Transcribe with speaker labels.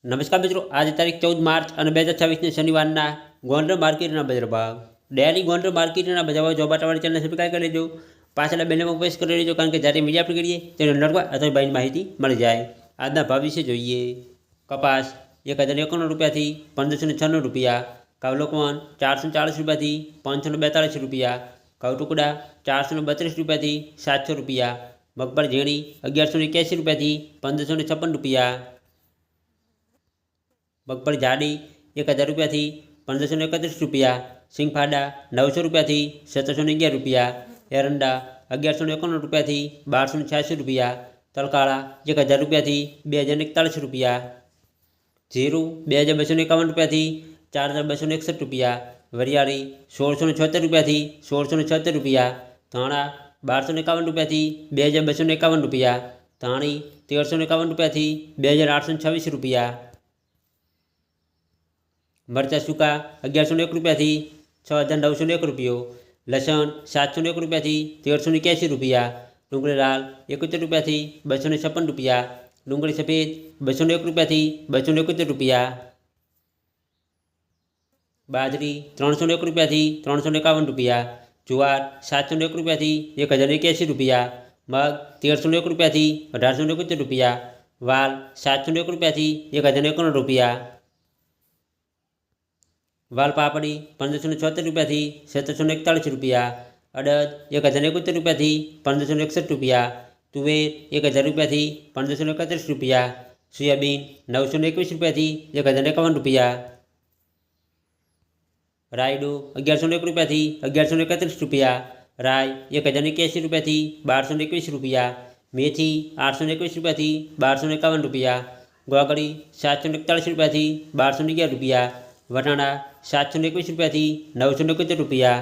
Speaker 1: નમસ્કાર મિત્રો, આજે તારીખ 14 માર્ચ અને 2026 શનિવારના ગોંડલ માર્કેટના બજાર ભાવ. ડેલી ગોંડલ માર્કેટના બજાર ભાવ જોવા માટે ચેનલ સબસ્ક્રાઈબ કરી લેજો. પાછળના બેલને પ્રેસ કરી લેજો, કારણ કે જ્યારે મીડિયા આપણે કરીએ તેને નડવા અથવા બાઈની માહિતી મળી જાય. આજના ભાવ વિશે જોઈએ. કપાસ 1091 રૂપિયાથી 1596 રૂપિયા. કાવલોકવન 440 રૂપિયાથી 542 રૂપિયા. ઘઉં ટુકડા 432 રૂપિયાથી 700 રૂપિયા. મગફળી ઝીણી 1181 રૂપિયાથી 1556 રૂપિયા. મગફળી જાડી 1000 રૂપિયાથી 1531 રૂપિયા. સિંગફાડા 900 રૂપિયાથી 1711 રૂપિયા. એરંડા 1191 રૂપિયાથી 1286 રૂપિયા. તલકાળા 1000 રૂપિયાથી 2041 રૂપિયા. જીરું 2251 રૂપિયાથી 4261 રૂપિયા. વરિયાળી 1676 રૂપિયાથી 1676 રૂપિયા. ધાણા 1251 રૂપિયાથી 2251 રૂપિયા. ધાણી 1351 રૂપિયાથી 2826 રૂપિયા. મરચાં સૂકા 1101 રૂપિયાથી 6901 રૂપિયો. લસણ 701 રૂપિયાથી 1381 રૂપિયા. ડુંગળી લાલ 71 રૂપિયાથી 256 રૂપિયા. ડુંગળી સફેદ 201 રૂપિયાથી 271 રૂપિયા. બાજરી 301 રૂપિયાથી 351 રૂપિયા. જુવાર 701 રૂપિયાથી 1081 રૂપિયા. મગ 1301 રૂપિયાથી 1871 રૂપિયા. વાલ 701 રૂપિયાથી 1051 રૂપિયા. વાલ પાપડી 1576 રૂપિયાથી 1741 રૂપિયા. અડદ 1071 રૂપિયાથી 1561 રૂપિયા. તુવેર 1000 રૂપિયાથી 1531 રૂપિયા. સોયાબીન 921 રૂપિયાથી 1051 રૂપિયા. રાયડો 1101 રૂપિયાથી 1131 રૂપિયા. રાય 1081 રૂપિયાથી 1221 રૂપિયા. મેથી 821 રૂપિયાથી 1251 રૂપિયા. ગોગળી 741 રૂપિયાથી 1211 રૂપિયા. વટાણા 721 રૂપિયાથી 971 રૂપિયા.